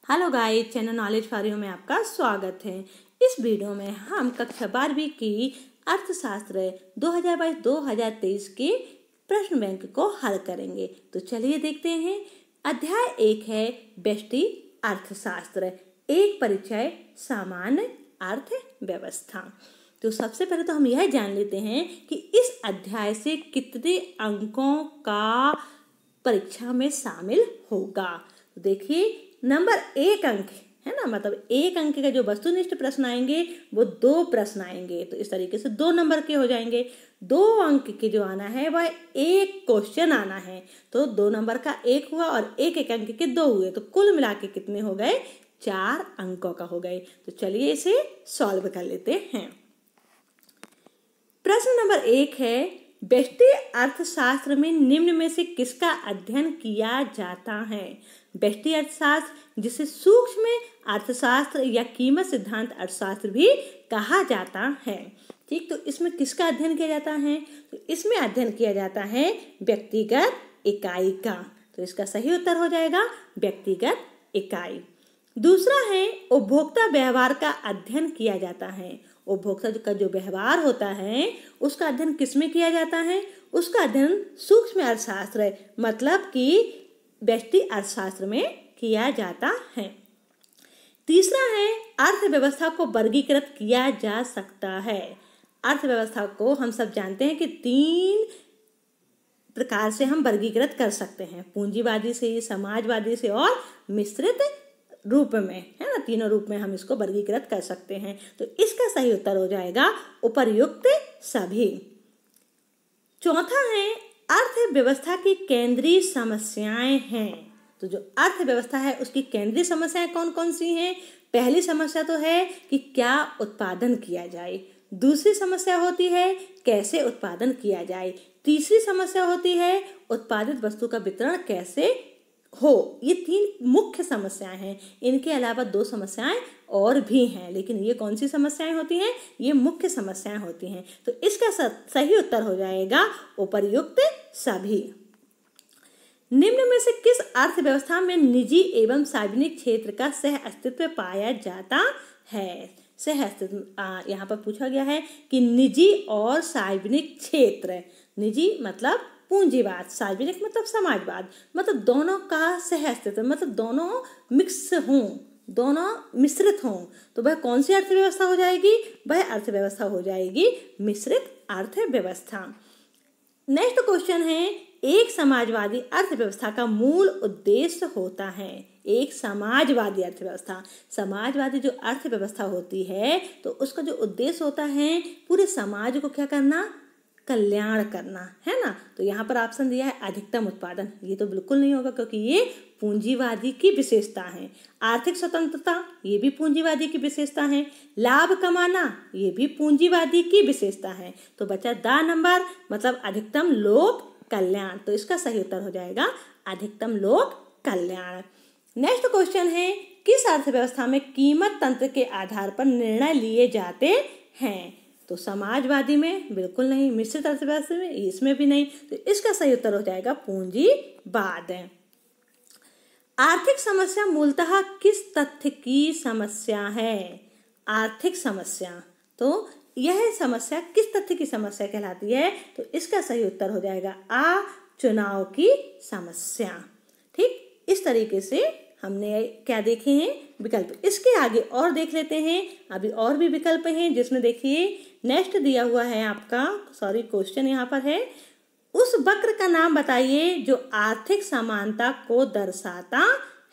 Hello guys, channel knowledge for you में आपका स्वागत है। इस वीडियो में हम कक्षा 12वीं की अर्थशास्त्र 2022-2023 के प्रश्न बैंक को हल करेंगे। तो चलिए देखते हैं। अध्याय 1 है व्यष्टि अर्थशास्त्र, एक परिचय सामान्य अर्थव्यवस्था। तो सबसे पहले तो हम यह जान लेते हैं कि इस अध्याय से कितने अंकों का परीक्षा में शामिल होगा। तो देखिए, नंबर 1 अंक है ना, मतलब 1 अंक का जो वस्तुनिष्ठ प्रश्न आएंगे वो 2 प्रश्न आएंगे। तो इस तरीके से 2 नंबर के हो जाएंगे। 2 अंक के जो आना है वह 1 क्वेश्चन आना है। तो 2 नंबर का 1 हुआ और 1 अंक के 2 हुए, तो कुल मिला के कितने हो गए? 4 अंकों का हो गए। तो चलिए इसे सॉल्व कर लेते हैं। प्रश्न नंबर 1 है, व्यष्टि अर्थशास्त्र में निम्न में से किसका अध्ययन किया जाता है? व्यष्टि अर्थशास्त्र, जिसे सूक्ष्म अर्थशास्त्र या कीमत सिद्धांत अर्थशास्त्र भी कहा जाता है। ठीक, तो इसमें किसका अध्ययन किया जाता है? तो इसमें अध्ययन किया जाता है व्यक्तिगत इकाई का। तो इसका सही उत्तर हो जाएगा व्यक्तिगत इकाई। दूसरा है, उपभोक्ता व्यवहार का अध्ययन किया जाता है। उपभोक्ता का जो व्यवहार होता है उसका अध्ययन किसमें किया जाता है? उसका अध्ययन सूक्ष्म अर्थशास्त्र मतलब कि व्यष्टि अर्थशास्त्र में किया जाता है। तीसरा है, अर्थव्यवस्था को वर्गीकृत किया जा सकता है। अर्थव्यवस्था को हम सब जानते हैं कि 3 प्रकार से हम वर्गीकृत कर सकते हैं, पूंजीवादी से, समाजवादी से और मिश्रित रूप में, है ना। तीनों रूप में हम इसको वर्गीकृत कर सकते हैं। तो इसका सही उत्तर हो जाएगा उपर्युक्त सभी। चौथा है, अर्थव्यवस्था की केंद्रीय समस्याएं हैं। तो जो अर्थव्यवस्था है उसकी केंद्रीय समस्याएं कौन कौन सी हैं? पहली समस्या तो है कि क्या उत्पादन किया जाए। दूसरी समस्या होती है कैसे उत्पादन किया जाए। तीसरी समस्या होती है उत्पादित वस्तु का वितरण कैसे हो। ये 3 मुख्य समस्याएं हैं। इनके अलावा 2 समस्याएं और भी हैं, लेकिन ये कौन सी समस्याएं होती हैं? ये मुख्य समस्याएं होती हैं। तो इसका सही उत्तर हो जाएगा उपर्युक्त सभी। निम्न में से किस अर्थव्यवस्था में निजी एवं सार्वजनिक क्षेत्र का सह अस्तित्व पाया जाता है? सह अस्तित्व यहाँ पर पूछा गया है कि निजी और सार्वजनिक क्षेत्र, निजी मतलब पूंजीवाद, सार्वजनिक मतलब समाजवाद, मतलब दोनों का सह अस्तित्व, मतलब दोनों मिक्स हों, दोनों मिश्रित हों। तो वह कौन सी अर्थव्यवस्था हो जाएगी? वह अर्थव्यवस्था हो जाएगी मिश्रित अर्थव्यवस्था। नेक्स्ट क्वेश्चन है, एक समाजवादी अर्थव्यवस्था का मूल उद्देश्य होता है। एक समाजवादी अर्थव्यवस्था, समाजवादी जो अर्थव्यवस्था होती है तो उसका जो उद्देश्य होता है पूरे समाज को क्या करना? कल्याण करना, है ना। तो यहाँ पर ऑप्शन दिया है अधिकतम उत्पादन। ये तो बिल्कुल नहीं होगा क्योंकि ये पूंजीवादी की विशेषता है। आर्थिक स्वतंत्रता, ये भी पूंजीवादी की विशेषता है। लाभ कमाना, ये भी पूंजीवादी की विशेषता है। तो बचा दा नंबर, मतलब अधिकतम लोक कल्याण। तो इसका सही उत्तर हो जाएगा अधिकतम लोक कल्याण। नेक्स्ट क्वेश्चन है, किस अर्थव्यवस्था में कीमत तंत्र के आधार पर निर्णय लिए जाते हैं? तो समाजवादी में बिल्कुल नहीं, मिश्रित अर्थव्यवस्था में, इसमें भी नहीं। तो इसका सही उत्तर हो जाएगा पूंजीवाद। आर्थिक समस्या मूलतः किस तथ्य की समस्या है? आर्थिक समस्या, तो यह समस्या किस तथ्य की समस्या कहलाती है? तो इसका सही उत्तर हो जाएगा आ, चुनाव की समस्या। ठीक, इस तरीके से हमने क्या देखे हैं? विकल्प। इसके आगे और देख लेते हैं। अभी और भी विकल्प हैं जिसमें देखिए नेक्स्ट दिया हुआ है आपका, सॉरी क्वेश्चन यहाँ पर है, उस वक्र का नाम बताइए जो आर्थिक समानता को दर्शाता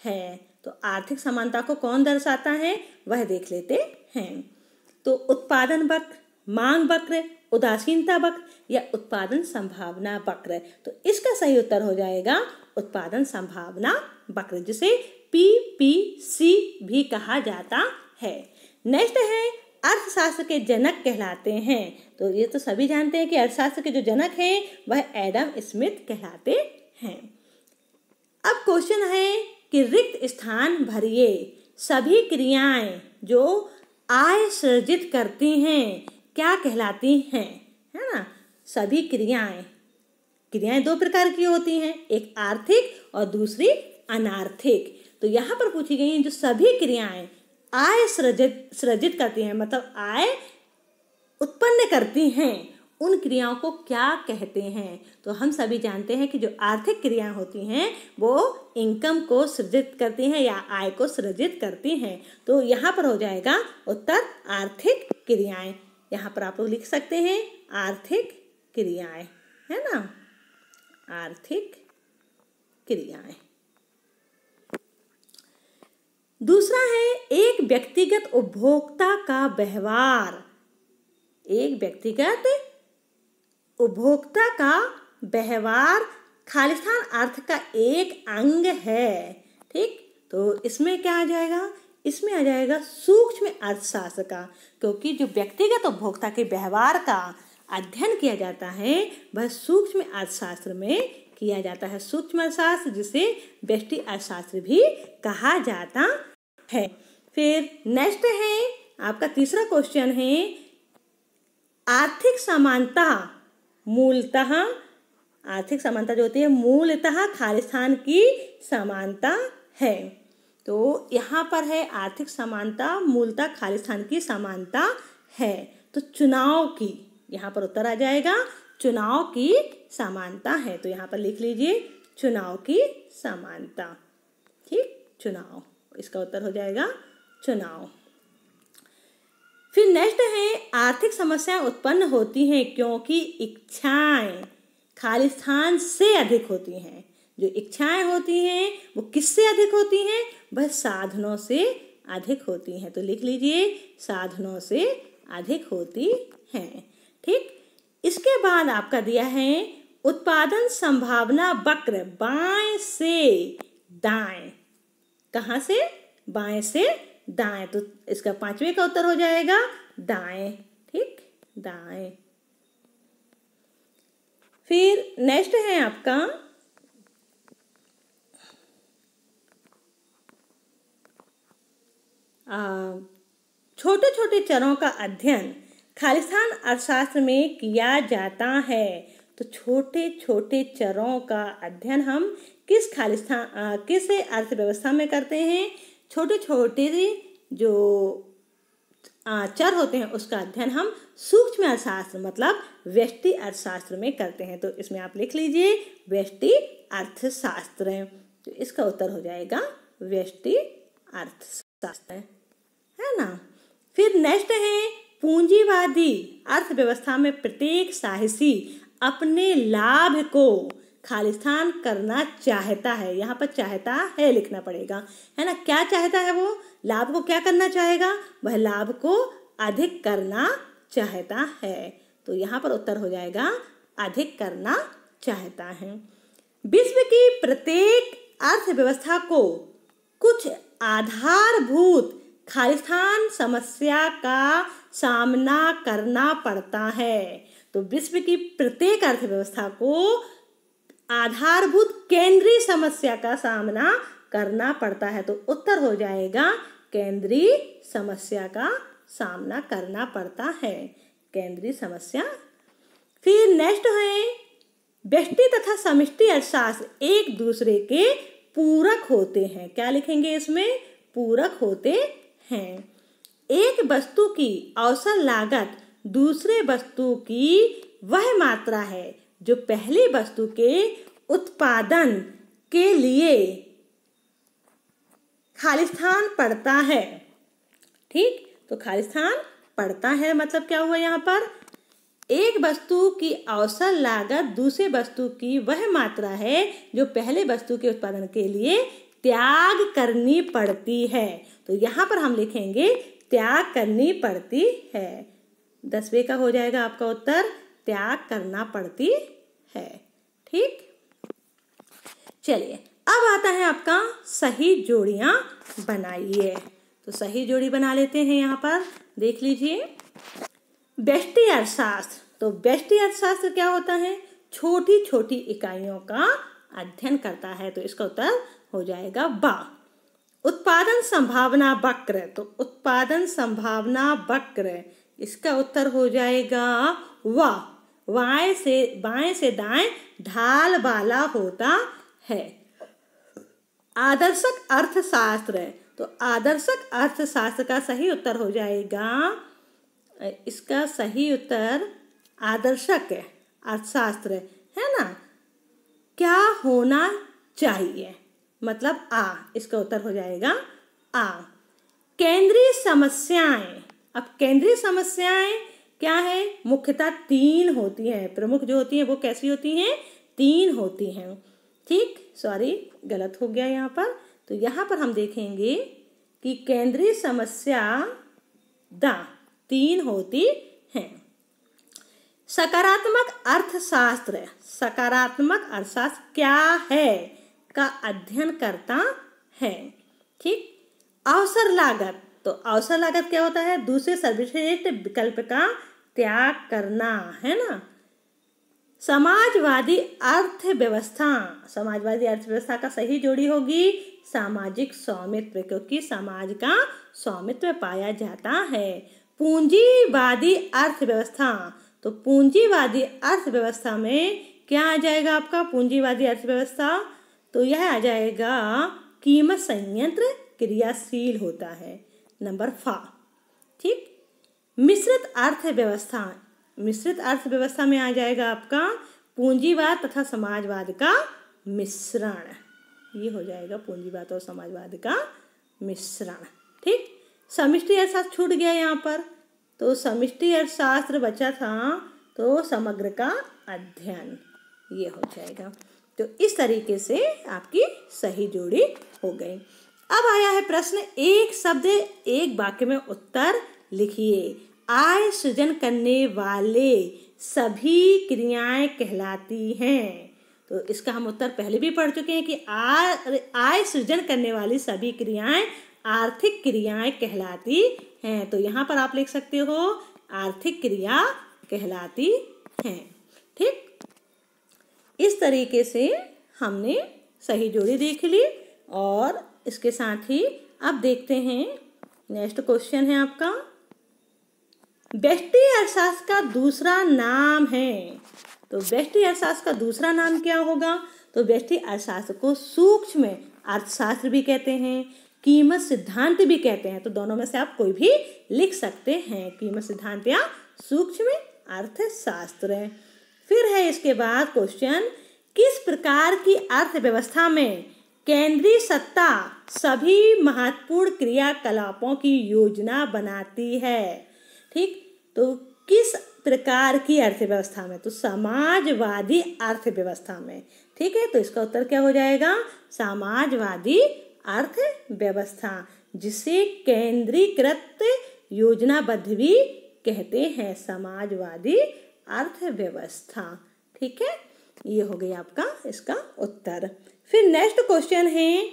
है। तो आर्थिक समानता को कौन दर्शाता है वह देख लेते हैं। तो उत्पादन वक्र, मांग वक्र, उदासीनता वक्र या उत्पादन संभावना वक्र। तो इसका सही उत्तर हो जाएगा उत्पादन संभावना वक्र, जिसे PPC भी कहा जाता है। नेक्स्ट है, अर्थशास्त्र के जनक कहलाते हैं। तो ये तो सभी जानते हैं कि अर्थशास्त्र के जो जनक हैं वह एडम स्मिथ कहलाते हैं। अब क्वेश्चन है कि रिक्त स्थान भरिए। सभी क्रियाएं जो आय सृजित करती हैं क्या कहलाती हैं? है ना। सभी क्रियाएं 2 प्रकार की होती हैं, एक आर्थिक और दूसरी अनार्थिक। तो यहाँ पर पूछी गई जो सभी क्रियाएं आय सृजित करती हैं, मतलब आय उत्पन्न करती हैं, उन क्रियाओं को क्या कहते हैं? तो हम सभी जानते हैं कि जो आर्थिक क्रियाएं होती हैं वो इनकम को सृजित करती हैं या आय को सृजित करती हैं। तो यहाँ पर हो जाएगा उत्तर आर्थिक क्रियाएं। यहाँ पर आप लोग लिख सकते हैं आर्थिक क्रियाएं, है ना, आर्थिक क्रियाएं। दूसरा है एक व्यक्तिगत उपभोक्ता का व्यवहार। एक व्यक्तिगत उपभोक्ता का व्यवहार खालिस्तान अर्थ का एक अंग है। ठीक, तो इसमें क्या आ जाएगा? इसमें आ जाएगा सूक्ष्म अर्थशास्त्र का, क्योंकि जो व्यक्तिगत उपभोक्ता के व्यवहार का अध्ययन किया जाता है वह सूक्ष्म अर्थशास्त्र में किया जाता है। सूक्ष्म अर्थशास्त्र जिसे व्यष्टि अर्थशास्त्र भी कहा जाता है। फिर नेक्स्ट है आपका तीसरा क्वेश्चन है आर्थिक समानता मूलतः, आर्थिक समानता जो होती है मूलतः खालिस्तान की समानता है। तो यहाँ पर है आर्थिक समानता मूलतः खालिस्तान की समानता है। तो चुनाव की, यहाँ पर उत्तर आ जाएगा चुनाव की समानता है। तो यहाँ पर लिख लीजिए चुनाव की समानता। ठीक, चुनाव, इसका उत्तर हो जाएगा चुनाव। फिर नेक्स्ट है आर्थिक समस्याएं उत्पन्न होती हैं क्योंकि इच्छाएं खालिस्तान से अधिक होती हैं। जो इच्छाएं होती हैं वो किससे अधिक होती हैं? वह साधनों से अधिक होती हैं। तो लिख लीजिए साधनों से अधिक होती हैं। ठीक, इसके बाद आपका दिया है उत्पादन संभावना वक्र बाएं से दाएं। कहाँ से? बाएं से दाएं। तो इसका पांचवें का उत्तर हो जाएगा दाएं। ठीक, दाएं। फिर नेक्स्ट है आपका छोटे छोटे चरों का अध्ययन खालिस्तान अर्थशास्त्र में किया जाता है। तो छोटे छोटे चरों का अध्ययन हम किस अर्थव्यवस्था में करते हैं? छोटे छोटे जो चर होते हैं उसका अध्ययन हम सूक्ष्म अर्थशास्त्र मतलब व्यष्टि अर्थशास्त्र में करते हैं। तो इसमें आप लिख लीजिए व्यष्टि अर्थशास्त्र। तो इसका उत्तर हो जाएगा व्यष्टि अर्थशास्त्र, है ना। फिर नेक्स्ट है पूंजीवादी अर्थव्यवस्था में प्रत्येक साहसी अपने लाभ को खालिस्तान करना चाहता है। यहाँ पर चाहता है लिखना पड़ेगा, है ना। क्या चाहता है वो? लाभ को क्या करना चाहेगा? वह लाभ को अधिक करना चाहता है। तो यहाँ पर उत्तर हो जाएगा अधिक करना चाहता है। विश्व की प्रत्येक अर्थव्यवस्था को कुछ आधारभूत खालिस्तान समस्या का सामना करना पड़ता है। तो विश्व की प्रत्येक अर्थव्यवस्था को आधारभूत केंद्रीय समस्या का सामना करना पड़ता है। तो उत्तर हो जाएगा केंद्रीय समस्या का सामना करना पड़ता है, केंद्रीय समस्या। फिर नेक्स्ट है व्यष्टि तथा समष्टि अर्थशास्त्र एक दूसरे के पूरक होते हैं। क्या लिखेंगे इसमें? पूरक होते हैं। एक वस्तु की औसत लागत दूसरे वस्तु की वह मात्रा है जो पहली वस्तु के उत्पादन के लिए खालिस्तान पड़ता है। ठीक, तो खालिस्तान पड़ता है मतलब क्या हुआ? यहाँ पर एक वस्तु की औसत लागत दूसरे वस्तु की वह मात्रा है जो पहले वस्तु के उत्पादन के लिए त्याग करनी पड़ती है। तो यहाँ पर हम लिखेंगे त्याग करनी पड़ती है। 10वें का हो जाएगा आपका उत्तर त्याग करना पड़ती है। ठीक, चलिए अब आता है आपका सही जोड़ियां बनाइए। तो सही जोड़ी बना लेते हैं। यहाँ पर देख लीजिए व्यष्टि अर्थशास्त्र। तो व्यष्टि अर्थशास्त्र क्या होता है? छोटी छोटी इकाइयों का अध्ययन करता है। तो इसका उत्तर हो जाएगा बा। उत्पादन संभावना वक्र। तो उत्पादन संभावना वक्र, इसका उत्तर हो जाएगा वाह। बाएं से दाएं ढाल वाला होता है। आदर्शक अर्थशास्त्र है। तो आदर्शक अर्थशास्त्र का सही उत्तर हो जाएगा, इसका सही उत्तर आदर्शक है, अर्थशास्त्र है ना। क्या होना चाहिए, मतलब आ, इसका उत्तर हो जाएगा आ। केंद्रीय समस्याएं, अब केंद्रीय समस्याएं क्या है, मुख्यतः 3 होती हैं, प्रमुख जो होती हैं वो कैसी होती हैं, 3 होती हैं। ठीक, सॉरी गलत हो गया यहाँ पर। तो यहाँ पर हम देखेंगे कि केंद्रीय समस्या 3 होती हैं। सकारात्मक अर्थशास्त्र, सकारात्मक अर्थशास्त्र क्या है का अध्ययन करता है। ठीक, अवसर लागत, तो अवसर लागत क्या होता है, दूसरे सर्वश्रेष्ठ विकल्प का त्याग करना, है ना। समाजवादी अर्थव्यवस्था, समाजवादी अर्थव्यवस्था का सही जोड़ी होगी सामाजिक स्वामित्व, क्योंकि समाज का स्वामित्व पाया जाता है। पूंजीवादी अर्थव्यवस्था, तो पूंजीवादी अर्थव्यवस्था में क्या आ जाएगा आपका, पूंजीवादी अर्थव्यवस्था, तो यह आ जाएगा कीमत संयंत्र क्रियाशील होता है, नंबर 5। ठीक, मिश्रित अर्थव्यवस्था, मिश्रित अर्थव्यवस्था में आ जाएगा आपका पूंजीवाद तथा समाजवाद का मिश्रण, ये हो जाएगा पूंजीवाद और समाजवाद का मिश्रण। ठीक, समष्टि अर्थशास्त्र छूट गया यहाँ पर, तो समष्टि अर्थशास्त्र बचा था, तो समग्र का अध्ययन, ये हो जाएगा। तो इस तरीके से आपकी सही जोड़ी हो गई। अब आया है प्रश्न, एक शब्द एक वाक्य में उत्तर लिखिए। आय सृजन करने वाले सभी क्रियाएं कहलाती हैं। तो इसका हम उत्तर पहले भी पढ़ चुके हैं कि आय सृजन करने वाली सभी क्रियाएं आर्थिक क्रियाएं कहलाती हैं। तो यहाँ पर आप लिख सकते हो आर्थिक क्रिया कहलाती हैं। ठीक, इस तरीके से हमने सही जोड़ी देख ली, और इसके साथ ही अब देखते हैं नेक्स्ट क्वेश्चन है आपका, व्यष्टि अर्थशास्त्र का दूसरा नाम है। तो व्यष्टि अर्थशास्त्र का दूसरा नाम क्या होगा, तो व्यष्टि अर्थशास्त्र को सूक्ष्म अर्थशास्त्र भी कहते हैं, कीमत सिद्धांत भी कहते हैं। तो दोनों में से आप कोई भी लिख सकते हैं, कीमत सिद्धांत या सूक्ष्म अर्थशास्त्र। फिर है इसके बाद क्वेश्चन, किस प्रकार की अर्थव्यवस्था में केंद्रीय सत्ता सभी महत्वपूर्ण क्रियाकलापों की योजना बनाती है। ठीक, तो किस प्रकार की अर्थव्यवस्था में, तो समाजवादी अर्थव्यवस्था में। ठीक है, तो इसका उत्तर क्या हो जाएगा, समाजवादी अर्थव्यवस्था, जिसे केंद्रीकृत योजनाबद्ध भी कहते हैं, समाजवादी अर्थव्यवस्था। ठीक है, ये हो गया आपका इसका उत्तर। फिर नेक्स्ट क्वेश्चन है,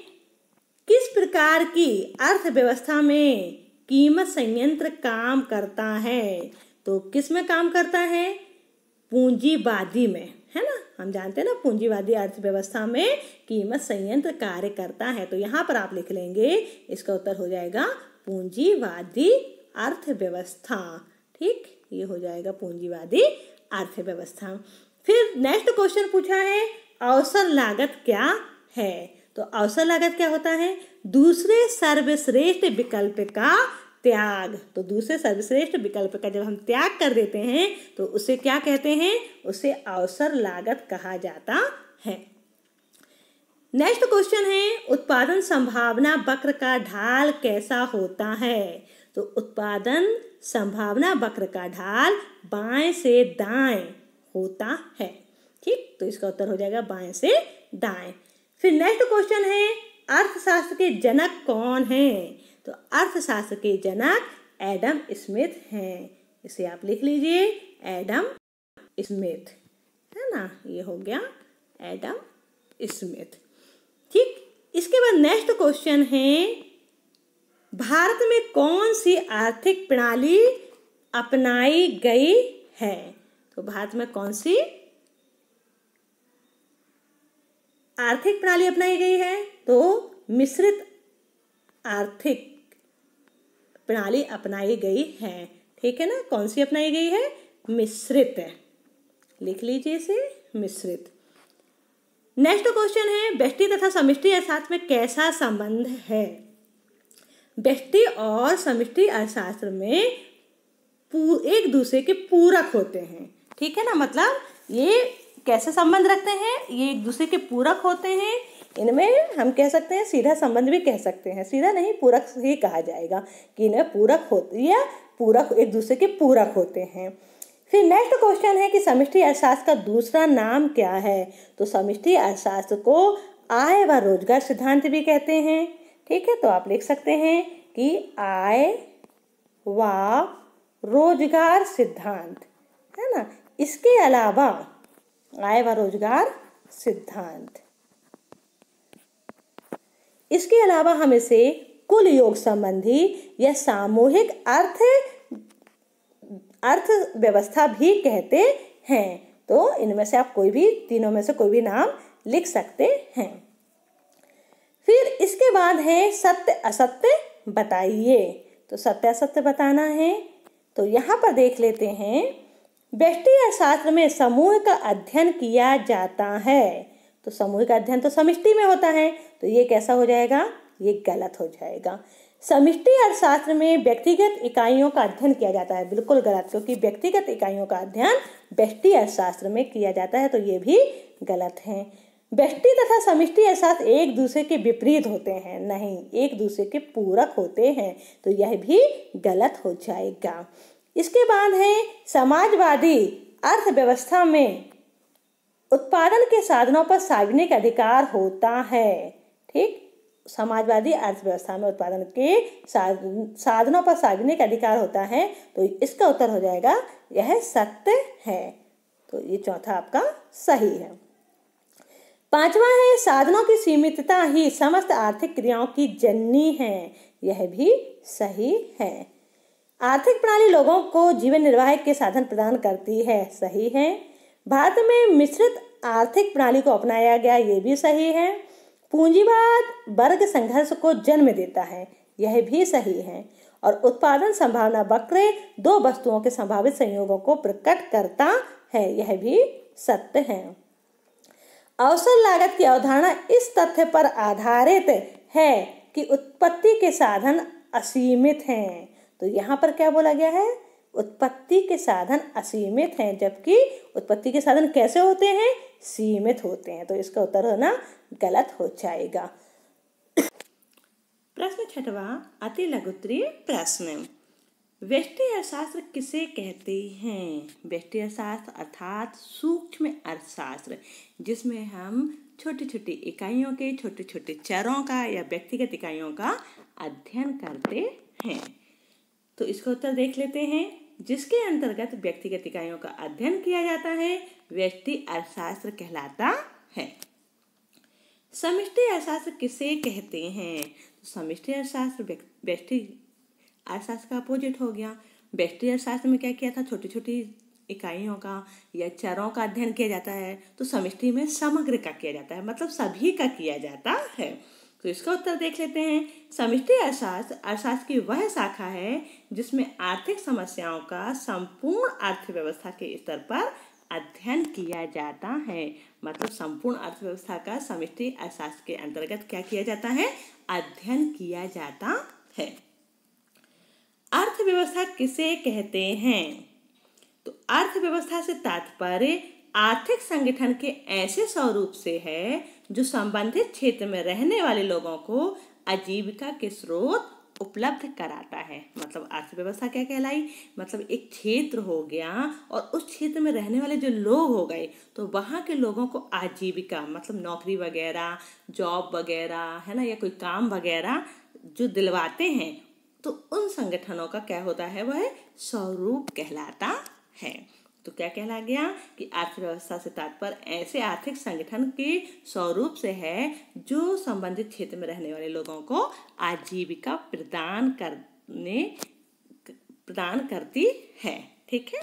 किस प्रकार की अर्थव्यवस्था में कीमत संयंत्र काम करता है। तो किस में काम करता है, पूंजीवादी में, है ना। हम जानते हैं ना, पूंजीवादी अर्थव्यवस्था में कीमत संयंत्र कार्य करता है। तो यहाँ पर आप लिख लेंगे, इसका उत्तर हो जाएगा पूंजीवादी अर्थव्यवस्था। ठीक, ये हो जाएगा पूंजीवादी अर्थव्यवस्था। फिर नेक्स्ट क्वेश्चन पूछा है, अवसर लागत क्या है। तो अवसर लागत क्या होता है, दूसरे सर्वश्रेष्ठ विकल्प का त्याग। तो दूसरे सर्वश्रेष्ठ विकल्प का जब हम त्याग कर देते हैं तो उसे क्या कहते हैं, उसे अवसर लागत कहा जाता है। नेक्स्ट क्वेश्चन है, उत्पादन संभावना वक्र का ढाल कैसा होता है। तो उत्पादन संभावना वक्र का ढाल बाएं से दाएं होता है। ठीक, तो इसका उत्तर हो जाएगा बाएं से दाएं। फिर नेक्स्ट क्वेश्चन है, अर्थशास्त्र के जनक कौन हैं। तो अर्थशास्त्र के जनक एडम स्मिथ हैं। इसे आप लिख लीजिए, एडम स्मिथ, है ना, ये हो गया एडम स्मिथ। ठीक, इसके बाद नेक्स्ट क्वेश्चन है, भारत में कौन सी आर्थिक प्रणाली अपनाई गई है। तो भारत में कौन सी आर्थिक प्रणाली अपनाई गई है, तो मिश्रित आर्थिक प्रणाली अपनाई गई है। ठीक है ना, कौन सी अपनाई गई है, मिश्रित, लिख लीजिए इसे, मिश्रित। नेक्स्ट क्वेश्चन है, व्यष्टि तथा समष्टि अर्थशास्त्र में कैसा संबंध है? व्यष्टि और समष्टि अर्थशास्त्र में एक दूसरे के पूरक होते हैं, ठीक है ना। मतलब ये कैसे संबंध रखते हैं, ये एक दूसरे के पूरक होते हैं। इनमें हम कह सकते हैं सीधा संबंध भी कह सकते हैं, सीधा नहीं पूरक ही कहा जाएगा कि इनमें पूरक होती है, पूरक एक दूसरे के पूरक होते हैं। फिर नेक्स्ट क्वेश्चन है कि समष्टि अर्थशास्त्र का दूसरा नाम क्या है? तो समष्टि अर्थशास्त्र को आय व रोजगार सिद्धांत भी कहते हैं, ठीक है। तो आप लिख सकते हैं कि आय व रोजगार सिद्धांत, है ना। इसके अलावा आय व रोजगार सिद्धांत, इसके अलावा हम इसे कुल योग संबंधी या सामूहिक अर्थव्यवस्था भी कहते हैं। तो इनमें से आप कोई भी, तीनों में से कोई भी नाम लिख सकते हैं। फिर इसके बाद है सत्य असत्य बताइए। तो सत्य असत्य बताना है, तो यहाँ पर देख लेते हैं, व्यष्टि अर्थशास्त्र में समूह का अध्ययन किया जाता है। तो समूह का अध्ययन तो समष्टि में होता है, तो ये कैसा हो जाएगा, ये गलत हो जाएगा। समष्टि अर्थशास्त्र में व्यक्तिगत इकाइयों का अध्ययन किया जाता है, बिल्कुल गलत, क्योंकि व्यक्तिगत इकाइयों का अध्ययन व्यष्टि अर्थशास्त्र में किया जाता है, तो ये भी गलत है। व्यष्टि तथा समष्टि अर्थशास्त्र एक दूसरे के विपरीत होते हैं, नहीं, एक दूसरे के पूरक होते हैं, तो यह भी गलत हो जाएगा। इसके बाद है समाजवादी अर्थव्यवस्था में उत्पादन के साधनों पर सार्वजनिक अधिकार होता है, ठीक। समाजवादी अर्थव्यवस्था में उत्पादन के साधनों पर सार्वजनिक अधिकार होता है, तो इसका उत्तर हो जाएगा यह सत्य है। तो ये चौथा आपका सही है। पांचवा है साधनों की सीमितता ही समस्त आर्थिक क्रियाओं की जननी है, यह भी सही है। आर्थिक प्रणाली लोगों को जीवन निर्वाह के साधन प्रदान करती है, सही है। भारत में मिश्रित आर्थिक प्रणाली को अपनाया गया, ये भी सही है। पूंजीवाद वर्ग संघर्ष को जन्म देता है, यह भी सही है। और उत्पादन संभावना वक्र दो वस्तुओं के संभावित संयोगों को प्रकट करता है, यह भी सत्य है। अवसर लागत की अवधारणा इस तथ्य पर आधारित है कि उत्पत्ति के साधन असीमित हैं। तो यहाँ पर क्या बोला गया है, उत्पत्ति के साधन असीमित हैं, जबकि उत्पत्ति के साधन कैसे होते हैं, सीमित होते हैं। तो इसका उत्तर होना गलत हो जाएगा। प्रश्न छठवां, अति लघुत्तरीय प्रश्न, व्यष्टि अर्थशास्त्र किसे कहते हैं? व्यष्टि अर्थशास्त्र अर्थात सूक्ष्म अर्थशास्त्र, जिसमें हम छोटी छोटी इकाइयों के, छोटे छोटे चरों का या व्यक्तिगत इकाइयों का अध्ययन करते हैं। तो इसका उत्तर देख लेते हैं, जिसके अंतर्गत व्यक्तिगत इकाइयों का अध्ययन किया जाता है, व्यष्टि अर्थशास्त्र कहलाता है। समष्टि अर्थशास्त्र किसे कहते हैं? तो समष्टि अर्थशास्त्र व्यष्टि अर्थशास्त्र का अपोजिट हो गया। व्यष्टि अर्थशास्त्र में क्या किया था, छोटी छोटी इकाइयों का या चरों का अध्ययन किया जाता है, तो समष्टि में समग्र का किया जाता है, मतलब सभी का किया जाता है। तो इसका उत्तर देख लेते हैं, समष्टि अर्थशास्त्र की वह शाखा है जिसमें आर्थिक समस्याओं का संपूर्ण अर्थव्यवस्था के स्तर पर अध्ययन किया जाता है। मतलब संपूर्ण अर्थव्यवस्था का समष्टि अर्थशास्त्र के अंतर्गत क्या किया जाता है, अध्ययन किया जाता है। अर्थव्यवस्था किसे कहते हैं? तो अर्थव्यवस्था से तात्पर्य आर्थिक संगठन के ऐसे स्वरूप से है जो संबंधित क्षेत्र में रहने वाले लोगों को आजीविका के स्रोत उपलब्ध कराता है। मतलब अर्थव्यवस्था क्या कहलाई, मतलब एक क्षेत्र हो गया और उस क्षेत्र में रहने वाले जो लोग हो गए, तो वहाँ के लोगों को आजीविका मतलब नौकरी वगैरह, जॉब वगैरह, है ना, या कोई काम वगैरह जो दिलवाते हैं, तो उन संगठनों का क्या होता है, वह स्वरूप कहलाता है। तो क्या कहला गया कि अर्थव्यवस्था से तात्पर्य ऐसे आर्थिक संगठन के स्वरूप से है जो संबंधित क्षेत्र में रहने वाले लोगों को आजीविका प्रदान करती है। ठीक है।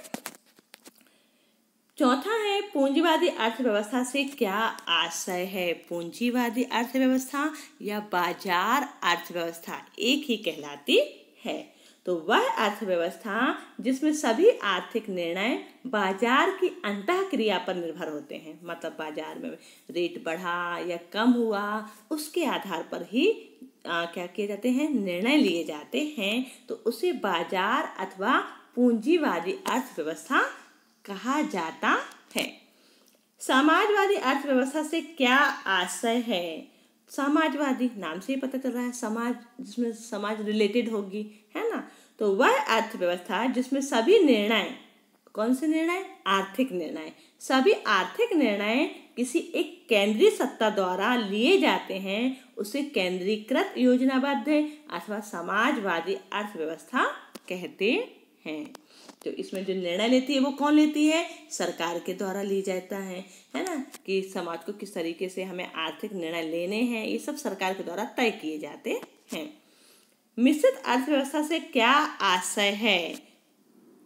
चौथा है पूंजीवादी अर्थव्यवस्था से क्या आशय है? पूंजीवादी अर्थव्यवस्था या बाजार अर्थव्यवस्था एक ही कहलाती है। तो वह अर्थव्यवस्था जिसमें सभी आर्थिक निर्णय बाजार की अंतःक्रिया पर निर्भर होते हैं, मतलब बाजार में रेट बढ़ा या कम हुआ उसके आधार पर ही क्या किए जाते हैं, निर्णय लिए जाते हैं, तो उसे बाजार अथवा पूंजीवादी अर्थव्यवस्था कहा जाता है। समाजवादी अर्थव्यवस्था से क्या आशय है? समाजवादी नाम से ही पता चल रहा है, समाज जिसमें समाज रिलेटेड होगी, है ना। तो वह अर्थव्यवस्था जिसमें सभी निर्णय, कौन से निर्णय? आर्थिक निर्णय, सभी आर्थिक निर्णय किसी एक केंद्रीय सत्ता द्वारा लिए जाते हैं, उसे केंद्रीकृत योजनाबद्ध अथवा समाजवादी अर्थव्यवस्था कहते हैं। तो इसमें जो निर्णय लेती है वो कौन लेती है? सरकार के द्वारा ली जाता है ना, कि समाज को किस तरीके से हमें आर्थिक निर्णय लेने हैं, ये सब सरकार के द्वारा तय किए जाते हैं। मिश्रित अर्थव्यवस्था से क्या आशय है?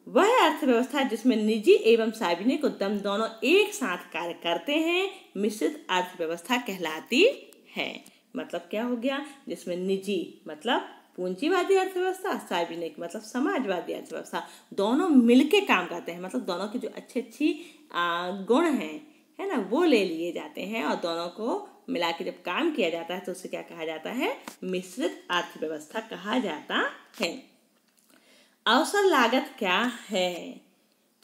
वह अर्थव्यवस्था जिसमें निजी एवं सार्वजनिक उद्यम दोनों एक साथ कार्य करते हैं मिश्रित अर्थव्यवस्था कहलाती है। मतलब क्या हो गया? जिसमें निजी मतलब पूंजीवादी अर्थव्यवस्था, सार्वजनिक मतलब समाजवादी अर्थव्यवस्था, दोनों मिलके काम करते हैं, मतलब दोनों की जो अच्छी अच्छी गुण हैं, है ना, वो ले लिए जाते हैं और दोनों को मिला के जब काम किया जाता है तो उसे क्या कहा जाता है? मिश्रित अर्थव्यवस्था कहा जाता है। अवसर लागत क्या है?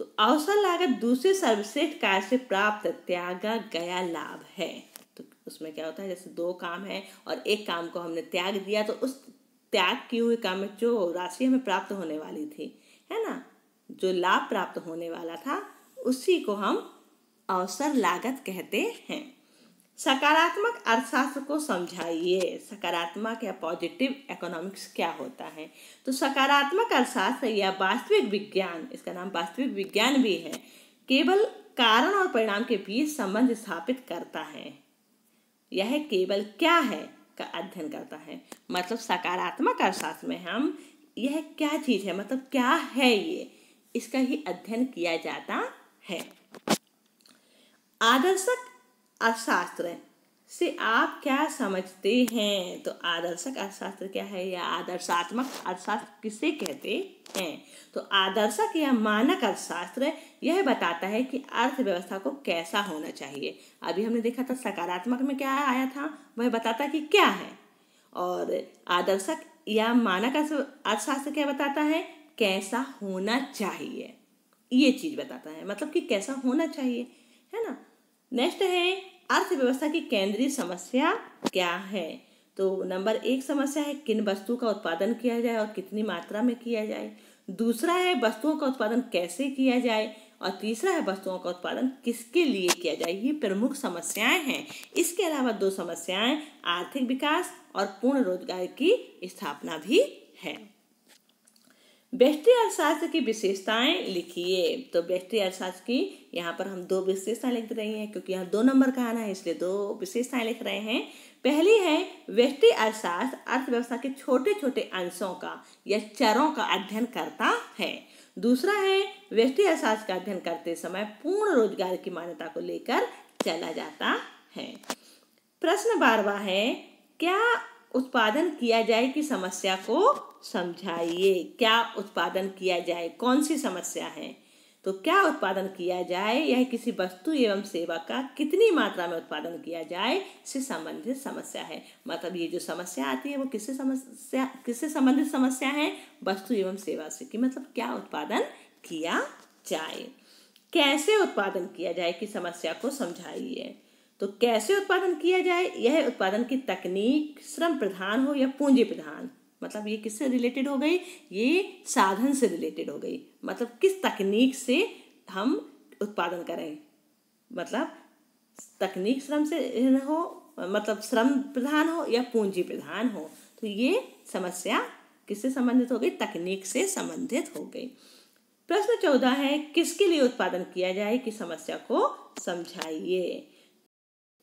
तो अवसर लागत दूसरे सर्वश्रेष्ठ कार्य से प्राप्त त्यागा गया लाभ है। तो उसमें क्या होता है, जैसे दो काम है और एक काम को हमने त्याग दिया, तो उस त्याग किए हुए काम में जो राशि हमें प्राप्त होने वाली थी, है ना, जो लाभ प्राप्त होने वाला था, उसी को हम अवसर लागत कहते हैं। सकारात्मक अर्थशास्त्र को समझाइए। सकारात्मक या पॉजिटिव इकोनॉमिक्स क्या होता है? तो सकारात्मक अर्थशास्त्र या वास्तविक विज्ञान, इसका नाम वास्तविक विज्ञान भी है, केवल कारण और परिणाम के बीच संबंध स्थापित करता है। यह केवल क्या है का अध्ययन करता है। मतलब सकारात्मक अर्थशास्त्र में हम यह क्या चीज है, मतलब क्या है ये, इसका ही अध्ययन किया जाता है। आदर्शक अर्थशास्त्र से आप क्या समझते हैं? तो आदर्शक अर्थशास्त्र क्या है या आदर्शात्मक अर्थशास्त्र किसे कहते हैं? तो आदर्शक या मानक अर्थशास्त्र यह बताता है कि अर्थव्यवस्था को कैसा होना चाहिए। अभी हमने देखा था सकारात्मक में क्या आया था, वह बताता कि क्या है, और आदर्शक या मानक अर्थशास्त्र क्या बताता है? कैसा होना चाहिए, ये चीज बताता है, मतलब कि कैसा होना चाहिए, है ना। नेक्स्ट है अर्थव्यवस्था की केंद्रीय समस्या क्या है? तो नंबर 1 समस्या है किन वस्तु का उत्पादन किया जाए और कितनी मात्रा में किया जाए। दूसरा है वस्तुओं का उत्पादन कैसे किया जाए, और तीसरा है वस्तुओं का उत्पादन किसके लिए किया जाए। ये प्रमुख समस्याएं हैं। इसके अलावा 2 समस्याएं आर्थिक विकास और पूर्ण रोजगार की स्थापना भी है। व्यष्टि अर्थशास्त्र की विशेषताएं लिखिए। तो व्यष्टि अर्थशास्त्र की यहाँ पर हम 2 विशेषताएं लिख रही हैं, क्योंकि यहाँ 2 नंबर का आना है, इसलिए 2 विशेषताएं लिख रहे हैं। पहली है व्यष्टि अर्थशास्त्र अर्थव्यवस्था के छोटे छोटे अंशों का या चरों का अध्ययन करता है। दूसरा है व्यष्टि अर्थशास्त्र का अध्ययन करते समय पूर्ण रोजगार की मान्यता को लेकर चला जाता है। प्रश्न 12वां है क्या उत्पादन किया जाए की समस्या को समझाइए। क्या उत्पादन किया जाए, कौन सी समस्या है? तो क्या उत्पादन किया जाए यह किसी वस्तु एवं सेवा का कितनी मात्रा में उत्पादन किया जाए से संबंधित समस्या है। मतलब ये जो समस्या आती है वो किससे संबंधित समस्या है? वस्तु एवं सेवा से, कि मतलब क्या उत्पादन किया जाए। कैसे उत्पादन किया जाए की समस्या को समझाइए। तो कैसे उत्पादन किया जाए, यह उत्पादन की तकनीक श्रम प्रधान हो या पूंजी प्रधान, मतलब ये किससे रिलेटेड हो गई? ये साधन से रिलेटेड हो गई। मतलब किस तकनीक से हम उत्पादन करें, मतलब तकनीक श्रम से हो, मतलब श्रम प्रधान हो या पूंजी प्रधान हो। तो ये समस्या किससे संबंधित हो गई? तकनीक से संबंधित हो गई। प्रश्न 14 है किसके लिए उत्पादन किया जाए की समस्या को समझाइए।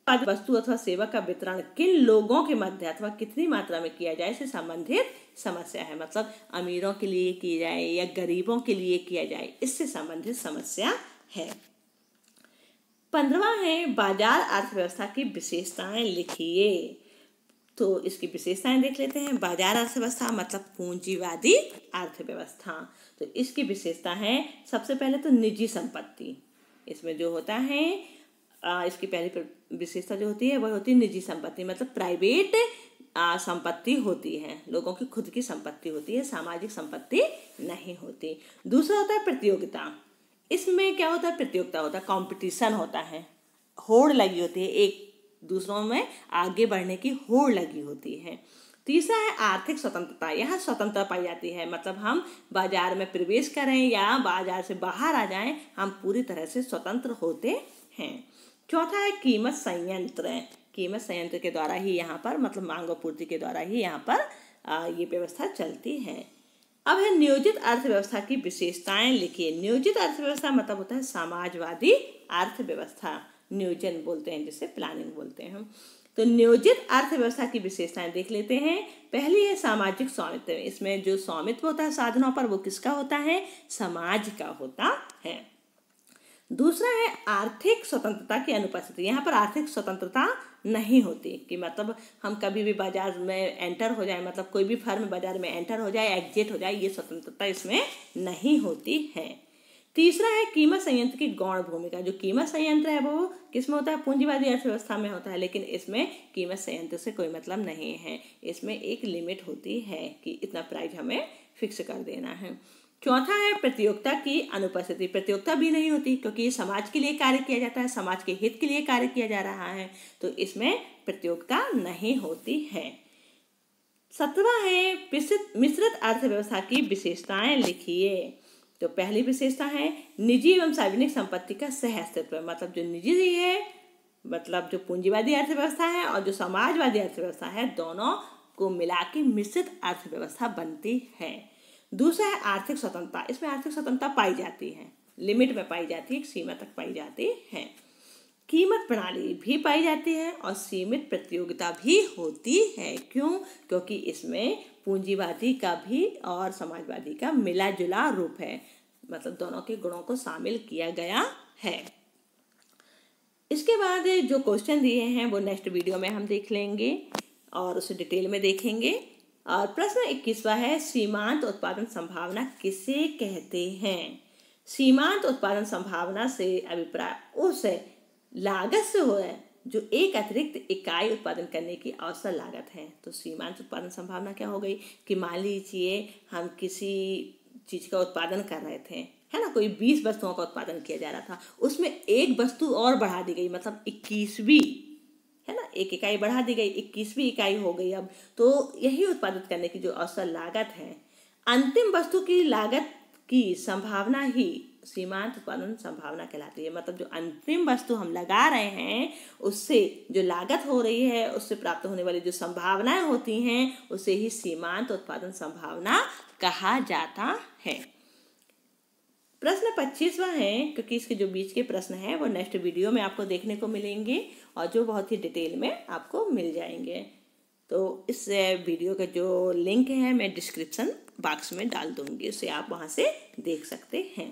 वस्तु अथवा सेवा का वितरण किन लोगों के मध्य अथवा कितनी मात्रा में किया जाए से संबंधित समस्या है। मतलब अमीरों के लिए किया जाए या गरीबों के लिए किया जाए, इससे संबंधित समस्या है। 15वां है बाजार अर्थव्यवस्था की विशेषताएं लिखिए। तो इसकी विशेषताएं देख लेते हैं। बाजार अर्थव्यवस्था मतलब पूंजीवादी अर्थव्यवस्था। तो इसकी विशेषता है, सबसे पहले तो निजी संपत्ति। इसमें जो होता है इसकी पहली विशेषता जो होती है वह होती है निजी संपत्ति, मतलब प्राइवेट संपत्ति होती है, लोगों की खुद की संपत्ति होती है, सामाजिक संपत्ति नहीं होती। दूसरा होता है प्रतियोगिता। इसमें क्या होता है, प्रतियोगिता होता है, कंपटीशन होता है, होड़ लगी होती है, एक दूसरों में आगे बढ़ने की होड़ लगी होती है। तीसरा है आर्थिक स्वतंत्रता। यहाँ स्वतंत्रता पाई जाती है, मतलब हम बाजार में प्रवेश करें या बाजार से बाहर आ जाएं, हम पूरी तरह से स्वतंत्र होते हैं। चौथा है कीमत संयंत्र। कीमत संयंत्र के द्वारा ही यहाँ पर, मतलब मांग और पूर्ति के द्वारा ही यहाँ पर ये व्यवस्था चलती है। अब है नियोजित अर्थव्यवस्था की विशेषताएं लिखिए। नियोजित अर्थव्यवस्था मतलब होता है समाजवादी अर्थव्यवस्था, नियोजन बोलते हैं जिसे, प्लानिंग बोलते हैं हम। तो नियोजित अर्थव्यवस्था की विशेषताएं देख लेते हैं। पहली है सामाजिक स्वामित्व। इसमें जो स्वामित्व होता है साधनों पर वो किसका होता है, समाज का होता है। दूसरा है आर्थिक स्वतंत्रता की अनुपस्थिति। यहाँ पर आर्थिक स्वतंत्रता नहीं होती, कि मतलब हम कभी भी बाजार में एंटर हो जाए, मतलब कोई भी फर्म बाजार में एंटर हो जाए, एग्जिट हो जाए, ये स्वतंत्रता इसमें नहीं होती है। तीसरा है कीमत संयंत्र की गौण भूमिका। जो कीमत संयंत्र है वो किसमें होता है, पूंजीवादी अर्थव्यवस्था में होता है, लेकिन इसमें कीमत संयंत्र से कोई मतलब नहीं है। इसमें एक लिमिट होती है कि इतना प्राइस हमें फिक्स कर देना है। चौथा है प्रतियोगिता की अनुपस्थिति। प्रतियोगिता भी नहीं होती, क्योंकि समाज के लिए कार्य किया जाता है, समाज के हित के लिए कार्य किया जा रहा है, तो इसमें प्रतियोगिता नहीं होती है। 17वां है मिश्रित अर्थव्यवस्था की विशेषताएं लिखिए। तो पहली विशेषता है निजी एवं सार्वजनिक संपत्ति का सह अस्तित्व। मतलब जो निजी है, मतलब जो पूंजीवादी अर्थव्यवस्था है और जो समाजवादी अर्थव्यवस्था है, दोनों को मिला के मिश्रित अर्थव्यवस्था बनती है। दूसरा है आर्थिक स्वतंत्रता। इसमें आर्थिक स्वतंत्रता पाई जाती है, लिमिट में पाई जाती है, एक सीमा तक पाई जाती है। कीमत प्रणाली भी पाई जाती है और सीमित प्रतियोगिता भी होती है। क्यों? क्योंकि इसमें पूंजीवादी का भी और समाजवादी का मिला जुला रूप है, मतलब दोनों के गुणों को शामिल किया गया है। इसके बाद जो क्वेश्चन दिए हैं वो नेक्स्ट वीडियो में हम देख लेंगे और उसे डिटेल में देखेंगे। और प्रश्न 21वां है सीमांत उत्पादन संभावना किसे कहते हैं। सीमांत उत्पादन संभावना से अभिप्राय उस लागत से हो है जो एक अतिरिक्त इकाई उत्पादन करने की औसत लागत है। तो सीमांत उत्पादन संभावना क्या हो गई कि मान लीजिए हम किसी चीज का उत्पादन कर रहे थे, है ना, कोई 20 वस्तुओं का उत्पादन किया जा रहा था, उसमें एक वस्तु और बढ़ा दी गई, मतलब 21वीं, है ना, एक इकाई बढ़ा दी गई, 21वीं इकाई हो गई। अब तो यही उत्पादित करने की जो औसत लागत है, अंतिम वस्तु की लागत की संभावना ही सीमांत उत्पादन संभावना कहलाती है। मतलब जो अंतिम वस्तु हम लगा रहे हैं उससे जो लागत हो रही है, उससे प्राप्त होने वाली जो संभावनाएं होती हैं, उसे ही सीमांत उत्पादन संभावना कहा जाता है। प्रश्न 25वां है, क्योंकि इसके जो बीच के प्रश्न हैं वो नेक्स्ट वीडियो में आपको देखने को मिलेंगे और जो बहुत ही डिटेल में आपको मिल जाएंगे। तो इस वीडियो का जो लिंक है मैं डिस्क्रिप्शन बॉक्स में डाल दूंगी, उसे आप वहां से देख सकते हैं।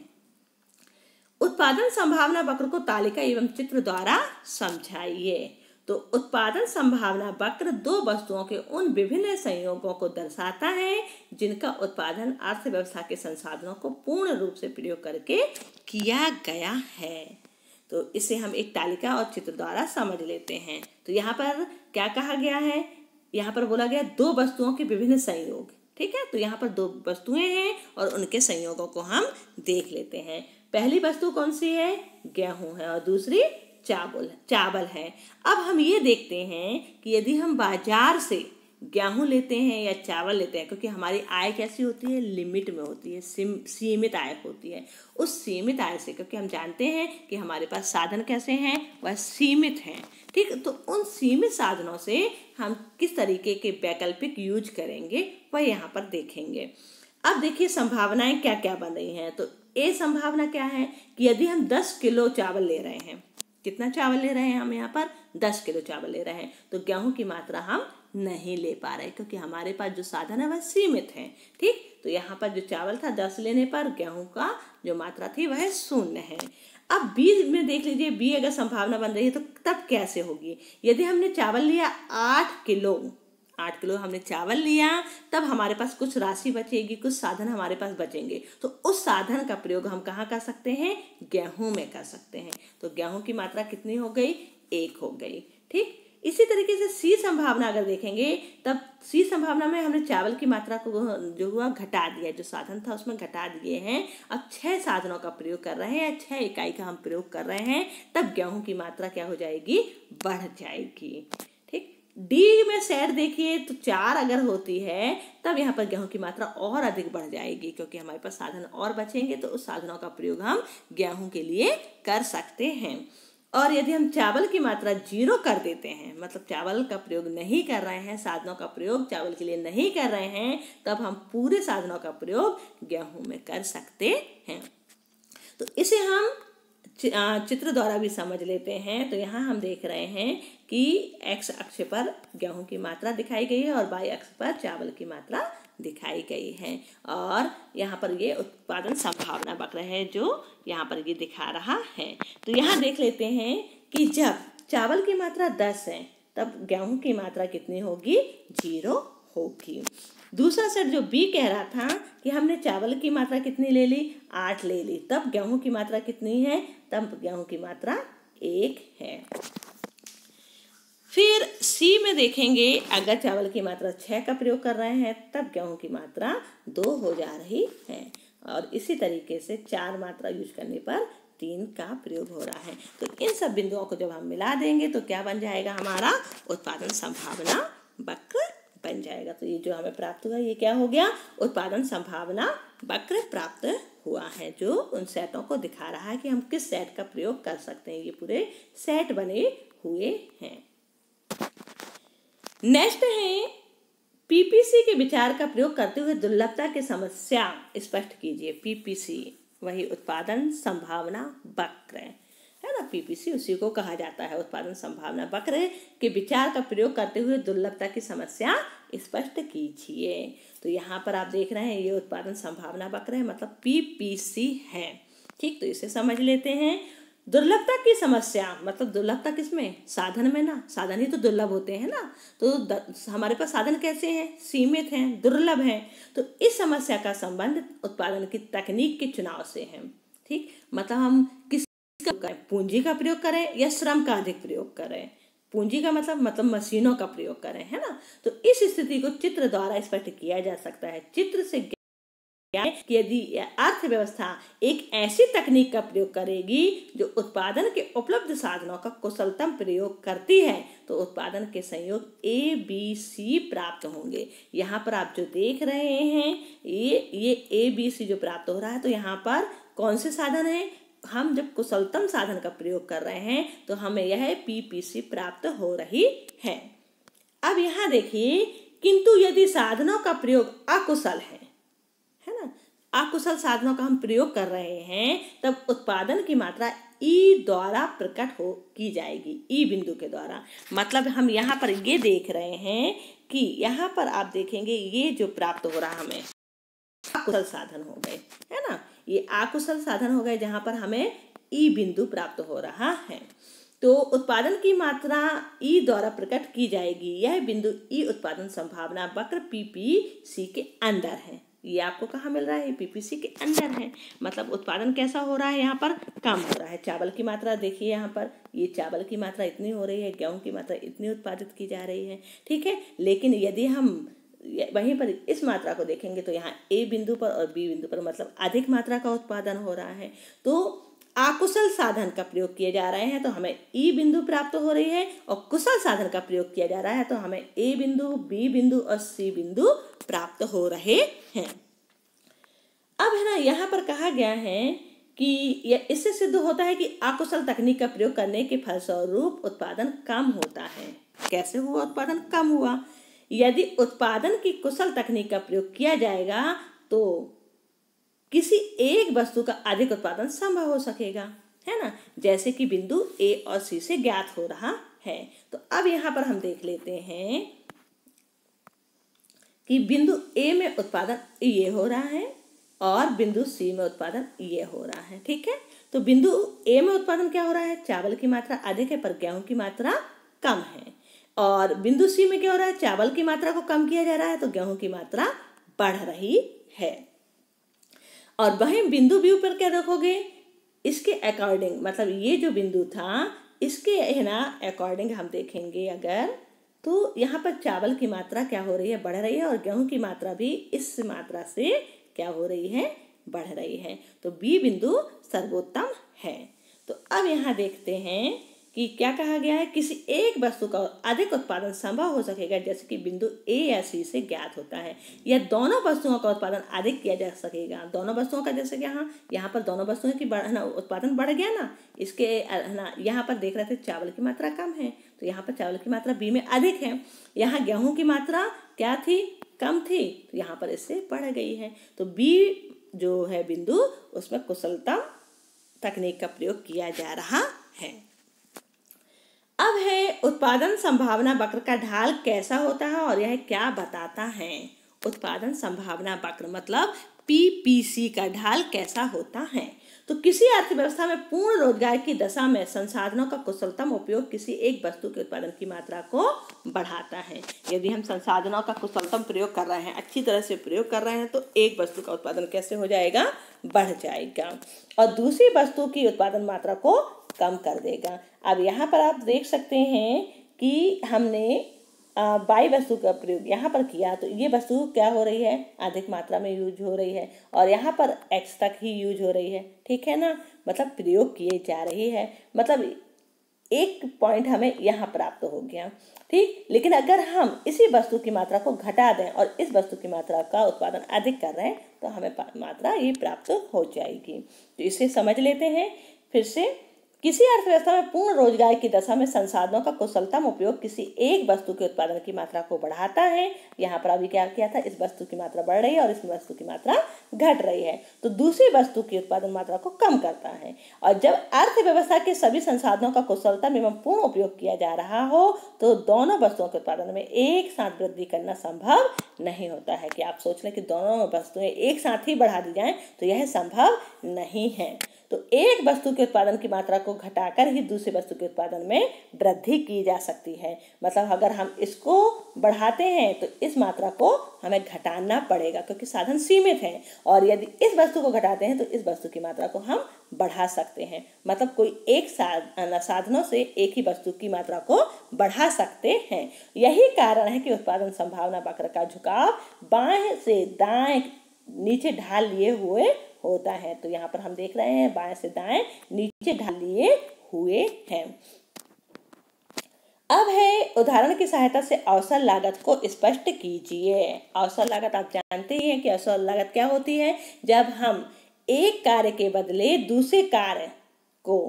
उत्पादन संभावना वक्र को तालिका एवं चित्र द्वारा समझाइए। तो उत्पादन संभावना वक्र दो वस्तुओं के उन विभिन्न संयोगों को दर्शाता है जिनका उत्पादन अर्थव्यवस्था के संसाधनों को पूर्ण रूप से प्रयोग करके किया गया है। तो इसे हम एक तालिका और चित्र द्वारा समझ लेते हैं। तो यहाँ पर क्या कहा गया है, यहाँ पर बोला गया दो वस्तुओं के विभिन्न संयोग, ठीक है। तो यहाँ पर दो वस्तुएं हैं और उनके संयोगों को हम देख लेते हैं। पहली वस्तु कौन सी है, गेहूं है, और दूसरी चावल है। अब हम ये देखते हैं कि यदि हम बाजार से गेहूं लेते हैं या चावल लेते हैं, क्योंकि हमारी आय कैसी होती है, लिमिट में होती है, सीमित आय होती है। उस सीमित आय से, क्योंकि हम जानते हैं कि हमारे पास साधन कैसे हैं, वह सीमित हैं, ठीक। तो उन सीमित साधनों से हम किस तरीके के वैकल्पिक यूज करेंगे वह यहाँ पर देखेंगे। अब देखिए संभावनाएं क्या क्या बन रही हैं। तो ए संभावना क्या है कि यदि हम 10 किलो चावल ले रहे हैं, कितना चावल ले रहे हैं हम यहाँ पर 10 किलो चावल ले रहे हैं, तो गेहूं की मात्रा हम नहीं ले पा रहे क्योंकि हमारे पास जो साधन है वह सीमित है, ठीक। तो यहाँ पर जो चावल था 10 लेने पर गेहूं का जो मात्रा थी वह 0 है। अब बी में देख लीजिए, बी अगर संभावना बन रही है तो तब कैसे होगी। यदि हमने चावल लिया 8 किलो, 8 किलो हमने चावल लिया, तब हमारे पास कुछ राशि बचेगी, कुछ साधन हमारे पास बचेंगे, तो उस साधन का प्रयोग हम कहाँ कर सकते हैं? गेहूं में कर सकते हैं। तो गेहूं की मात्रा कितनी हो गई? 1 हो गई। ठीक, इसी तरीके से सी संभावना अगर देखेंगे, तब सी संभावना में हमने चावल की मात्रा को जो हुआ घटा दिया, जो साधन था उसमें घटा दिए हैं। अब 6 साधनों का प्रयोग कर रहे हैं, 6 इकाई का हम प्रयोग कर रहे हैं, तब गेहूं की मात्रा क्या हो जाएगी? बढ़ जाएगी। ठीक, डी में सेट देखिए तो 4 अगर होती है, तब यहाँ पर गेहूं की मात्रा और अधिक बढ़ जाएगी, क्योंकि हमारे पास साधन और बचेंगे, तो उस साधनों का प्रयोग हम गेहूं के लिए कर सकते हैं। और यदि हम चावल की मात्रा 0 कर देते हैं, मतलब चावल का प्रयोग नहीं कर रहे हैं, साधनों का प्रयोग चावल के लिए नहीं कर रहे हैं, तब हम पूरे साधनों का प्रयोग गेहूं में कर सकते हैं। तो इसे हम चित्र द्वारा भी समझ लेते हैं। तो यहाँ हम देख रहे हैं कि एक्स अक्ष पर गेहूं की मात्रा दिखाई गई है और वाई अक्ष पर चावल की मात्रा दिखाई गई है, और यहाँ पर ये उत्पादन संभावना वक्र है जो यहाँ पर ये दिखा रहा है। तो यहाँ देख लेते हैं कि जब चावल की मात्रा 10 है, तब गेहूं की मात्रा कितनी होगी? 0 होगी। दूसरा सेट जो बी कह रहा था कि हमने चावल की मात्रा कितनी ले ली? 8 ले ली, तब गेहूं की मात्रा कितनी है? तब गेहूं की मात्रा 1 है। फिर सी में देखेंगे, अगर चावल की मात्रा 6 का प्रयोग कर रहे हैं, तब गेहूं की मात्रा 2 हो जा रही है, और इसी तरीके से 4 मात्रा यूज करने पर 3 का प्रयोग हो रहा है। तो इन सब बिंदुओं को जब हम मिला देंगे तो क्या बन जाएगा? हमारा उत्पादन संभावना वक्र बन जाएगा। तो ये जो हमें प्राप्त हुआ, ये क्या हो गया? उत्पादन संभावना वक्र प्राप्त हुआ है, जो उन सेटों को दिखा रहा है कि हम किस सेट का प्रयोग कर सकते हैं। ये पूरे सेट बने हुए हैं। नेक्स्ट है, पीपीसी के विचार का प्रयोग करते हुए दुर्लभता की समस्या स्पष्ट कीजिए। पीपीसी वही उत्पादन संभावना वक्र है ना, पीपीसी उसी को कहा जाता है, उत्पादन संभावना वक्र के विचार का प्रयोग करते हुए दुर्लभता की समस्या स्पष्ट कीजिए। तो यहाँ पर आप देख रहे हैं ये उत्पादन संभावना वक्र है, मतलब पीपीसी है। ठीक, तो इसे समझ लेते हैं। दुर्लभता की समस्या मतलब दुर्लभता किसमें? साधन में ना, साधन ही तो दुर्लभ होते हैं ना। तो हमारे पास साधन कैसे हैं? सीमित हैं, दुर्लभ हैं। तो इस समस्या का संबंध उत्पादन की तकनीक के चुनाव से है। ठीक, मतलब हम किस पूंजी का प्रयोग करें या श्रम का अधिक प्रयोग करें। पूंजी का मतलब मशीनों का प्रयोग करें, है ना। तो इस स्थिति को चित्र द्वारा स्पष्ट किया जा सकता है। चित्र से कि यदि अर्थव्यवस्था एक ऐसी तकनीक का प्रयोग करेगी जो उत्पादन के उपलब्ध साधनों का कुशलतम प्रयोग करती है, तो उत्पादन के संयोग ए बी सी प्राप्त होंगे। यहाँ पर आप जो देख रहे हैं, ये ए बी सी जो प्राप्त हो रहा है, तो यहाँ पर कौन से साधन है? हम जब कुशलतम साधन का प्रयोग कर रहे हैं तो हमें यह पीपीसी प्राप्त हो रही है। अब यहाँ देखिए, किंतु यदि साधनों का प्रयोग अकुशल है ना, अकुशल साधनों का हम प्रयोग कर रहे हैं, तब उत्पादन की मात्रा ई द्वारा प्रकट की जाएगी, ई बिंदु के द्वारा। मतलब हम यहाँ पर ये देख रहे हैं कि यहाँ पर आप देखेंगे ये जो प्राप्त हो रहा हमें अकुशल साधन हो गए, है ना। ये अकुशल साधन हो गए जहाँ पर हमें ई बिंदु प्राप्त हो रहा है। तो उत्पादन की मात्रा ई द्वारा प्रकट की जाएगी। यह बिंदु ई उत्पादन संभावना वक्र पीपीसी के अंदर है। ये आपको कहाँ मिल रहा है? पीपीसी के अंदर है। मतलब उत्पादन कैसा हो रहा है? यहाँ पर कम हो रहा है। चावल की मात्रा देखिए, यहाँ पर ये चावल की मात्रा इतनी हो रही है, गेहूं की मात्रा इतनी उत्पादित की जा रही है, ठीक है। लेकिन यदि हम वहीं पर इस मात्रा को देखेंगे तो यहाँ ए बिंदु पर और बी बिंदु पर मतलब अधिक मात्रा का उत्पादन हो रहा है। तो अकुशल साधन का प्रयोग किए जा रहे हैं तो हमें ई बिंदु प्राप्त हो रही है, और कुशल साधन का प्रयोग किया जा रहा है तो हमें ए बिंदु, बी बिंदु और सी बिंदु प्राप्त हो रहे हैं। अब है ना, यहाँ पर कहा गया है कि इससे सिद्ध होता है कि अकुशल तकनीक का प्रयोग करने के फलस्वरूप उत्पादन कम होता है। कैसे हुआ उत्पादन कम हुआ? यदि उत्पादन की कुशल तकनीक का प्रयोग किया जाएगा तो किसी एक वस्तु का अधिक उत्पादन संभव हो सकेगा, है ना, जैसे कि बिंदु ए और सी से ज्ञात हो रहा है। तो अब यहाँ पर हम देख लेते हैं कि बिंदु ए में उत्पादन ये हो रहा है और बिंदु सी में उत्पादन ये हो रहा है, ठीक है। तो बिंदु ए में उत्पादन क्या हो रहा है? चावल की मात्रा अधिक है पर गेहूं की मात्रा कम है। और बिंदु सी में क्या हो रहा है, चावल की मात्रा को कम किया जा रहा है तो गेहूं की मात्रा बढ़ रही है। और वहीं बिंदु बी पर क्या रखोगे, इसके अकॉर्डिंग, मतलब ये जो बिंदु था इसके है ना अकॉर्डिंग हम देखेंगे अगर, तो यहाँ पर चावल की मात्रा क्या हो रही है, बढ़ रही है, और गेहूं की मात्रा भी इस मात्रा से क्या हो रही है, बढ़ रही है। तो बी बिंदु सर्वोत्तम है। तो अब यहाँ देखते हैं कि क्या कहा गया है, किसी एक वस्तु का अधिक उत्पादन संभव हो सकेगा जैसे कि बिंदु ए या सी से ज्ञात होता है, या दोनों वस्तुओं का उत्पादन अधिक किया जा सकेगा। दोनों वस्तुओं का, जैसे कि यहाँ पर दोनों वस्तुओं की उत्पादन बढ़ गया ना, इसके यहाँ पर देख रहे थे चावल की मात्रा कम है तो यहाँ पर चावल की मात्रा बी में अधिक है। यहाँ गेहूं की मात्रा क्या थी, कम थी, तो यहाँ पर इससे बढ़ गई है। तो बी जो है बिंदु, उसमें कुशलतम तकनीक का प्रयोग किया जा रहा है। अब है उत्पादन संभावना वक्र का ढाल कैसा होता है और यह क्या बताता है। उत्पादन संभावना वक्र मतलब पीपीसी का ढाल कैसा होता है। तो किसी अर्थव्यवस्था में पूर्ण रोजगार की दशा में संसाधनों का कुशलतम उपयोग किसी एक वस्तु के उत्पादन की मात्रा को बढ़ाता है। यदि हम संसाधनों का कुशलतम प्रयोग कर रहे हैं, अच्छी तरह से प्रयोग कर रहे हैं, तो एक वस्तु का उत्पादन कैसे हो जाएगा, बढ़ जाएगा, और दूसरी वस्तु की उत्पादन मात्रा को कम कर देगा। अब यहाँ पर आप देख सकते हैं कि हमने बाई वस्तु का प्रयोग यहाँ पर किया तो ये वस्तु क्या हो रही है, अधिक मात्रा में यूज हो रही है, और यहाँ पर एक्स तक ही यूज हो रही है, ठीक है ना, मतलब प्रयोग किए जा रही है, मतलब एक पॉइंट हमें यहाँ प्राप्त हो गया, ठीक। लेकिन अगर हम इसी वस्तु की मात्रा को घटा दें और इस वस्तु की मात्रा का उत्पादन अधिक कर रहे हैं तो हमें मात्रा ये प्राप्त हो जाएगी। तो इसे समझ लेते हैं फिर से। किसी अर्थव्यवस्था में पूर्ण रोजगार की दशा में संसाधनों का कुशलतम उपयोग किसी एक वस्तु के उत्पादन की मात्रा को बढ़ाता है। यहाँ पर अभी क्या किया था, इस वस्तु की मात्रा बढ़ रही है और इस वस्तु की मात्रा घट रही है, तो दूसरी वस्तु की उत्पादन मात्रा को कम करता है। और जब अर्थव्यवस्था के सभी संसाधनों का कुशलतम एवं पूर्ण उपयोग किया जा रहा हो तो दोनों वस्तुओं के उत्पादन में एक साथ वृद्धि करना संभव नहीं होता है। कि आप सोच लें कि दोनों वस्तुएं एक साथ ही बढ़ा दी जाएं तो यह संभव नहीं है। तो एक वस्तु के उत्पादन की मात्रा को घटाकर ही दूसरी वस्तु के उत्पादन में वृद्धि की जा सकती है। मतलब अगर हम इसको बढ़ाते हैं तो इस मात्रा को हमें घटाना पड़ेगा क्योंकि साधन सीमित है, और यदि इस वस्तु को घटाते हैं तो इस वस्तु की मात्रा को हम बढ़ा सकते हैं। मतलब कोई एक साधनों से एक ही वस्तु की मात्रा को बढ़ा सकते हैं। यही कारण है कि उत्पादन संभावना वक्र का झुकाव बाएं से दाएं नीचे ढाल लिए हुए होता है। तो यहाँ पर हम देख रहे हैं बाएं से दाएं नीचे ढाल लिए हुए हैं। अब है उदाहरण की सहायता से अवसर लागत को स्पष्ट कीजिए। अवसर लागत आप जानते ही हैं कि अवसर लागत क्या होती है। जब हम एक कार्य के बदले दूसरे कार्य को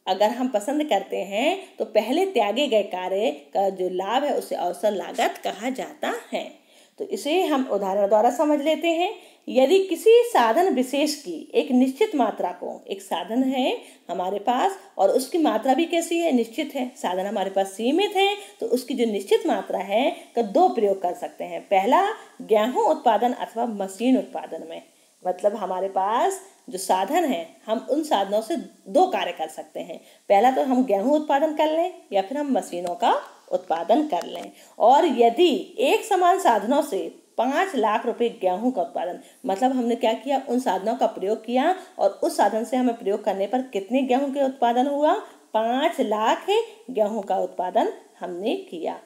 अगर हम पसंद करते हैं तो पहले त्यागे गए कार्य का जो लाभ है उसे अवसर लागत कहा जाता है। तो इसे हम उदाहरण द्वारा समझ लेते हैं। यदि किसी साधन विशेष की एक निश्चित मात्रा को, एक साधन है हमारे पास और उसकी मात्रा भी कैसी है, निश्चित है, साधन हमारे पास सीमित है, तो उसकी जो निश्चित मात्रा है का दो प्रयोग कर सकते हैं। पहला गेहूं उत्पादन अथवा मशीन उत्पादन में, मतलब हमारे पास जो साधन है हम उन साधनों से दो कार्य कर सकते हैं। पहला तो हम गेहूं उत्पादन कर लें या फिर हम मशीनों का उत्पादन कर लें। और यदि एक समान साधनों से 5 लाख रुपए गेहूं का उत्पादन, मतलब हमने क्या किया, उन साधनों का प्रयोग किया और उस साधन से हमें प्रयोग करने पर कितने गेहूं के उत्पादन हुआ, 5 लाख गेहूं का उत्पादन हमने किया।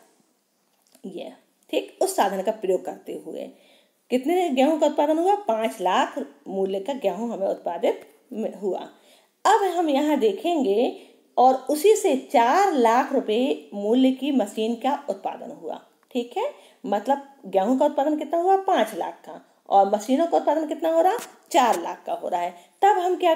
ये ठीक, उस साधन का प्रयोग करते हुए कितने गेहूं का उत्पादन हुआ, 5 लाख मूल्य का गेहूं हमें उत्पादित हुआ। अब हम यहाँ देखेंगे और उसी से 4 लाख रुपए मूल्य की मशीन का उत्पादन हुआ। ठीक है, मतलब गेहूं का उत्पादन कितना हुआ, 5 लाख का, और मशीनों का उत्पादन कितना हो रहा, 4 लाख का हो रहा है। तब हम क्या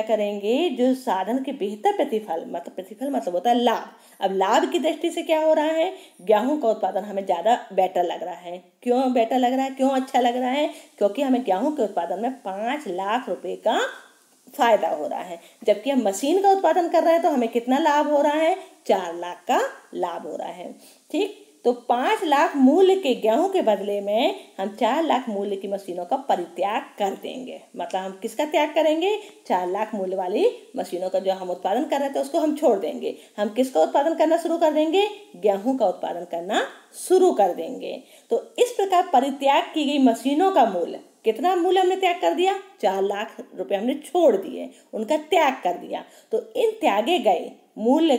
करेंगे, जो साधन के बेहतर प्रतिफल मतलब होता है लाभ। अब लाभ की दृष्टि से क्या हो रहा है, गेहूं का उत्पादन हमें ज़्यादा बेटर लग रहा है। क्यों बेटर लग रहा है, क्यों अच्छा लग रहा है, क्योंकि हमें गेहूं के उत्पादन में 5 लाख रुपए का फायदा हो रहा है। जबकि हम मशीन का उत्पादन कर रहे हैं तो हमें कितना लाभ हो रहा है, 4 लाख का लाभ हो रहा है। ठीक, तो 5 लाख मूल्य के गेहूं के बदले में हम 4 लाख मूल्य की मशीनों का परित्याग कर देंगे। मतलब हम किसका त्याग करेंगे? 4 लाख मूल्य वाली मशीनों का जो हम उत्पादन कर रहे थे उसको हम छोड़ देंगे। हम किसका उत्पादन करना शुरू कर देंगे? गेहूं का उत्पादन करना शुरू कर देंगे। तो इस प्रकार परित्याग की गई मशीनों का मूल्य, कितना मूल्य हमने त्याग कर दिया? 4 लाख रुपए हमने छोड़ दिए, उनका त्याग कर दिया। तो इन त्यागे गए मूल्य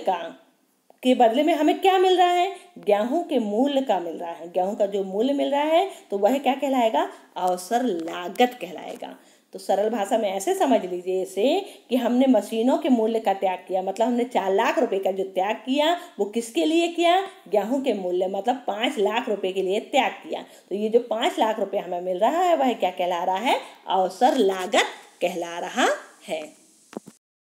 के बदले में हमें क्या मिल रहा है? गेहूं के मूल्य का मिल रहा है। गेहूं का जो मूल्य मिल रहा है तो वह क्या कहलाएगा? अवसर लागत कहलाएगा। तो सरल भाषा में ऐसे समझ लीजिए इसे कि हमने मशीनों के मूल्य का त्याग किया, मतलब हमने 4 लाख रुपए का जो त्याग किया वो किसके लिए किया? गेहूं के मूल्य, मतलब 5 लाख रुपए के लिए त्याग किया। तो ये जो 5 लाख रुपए हमें मिल रहा है वह क्या कहला रहा है? अवसर लागत कहला रहा है।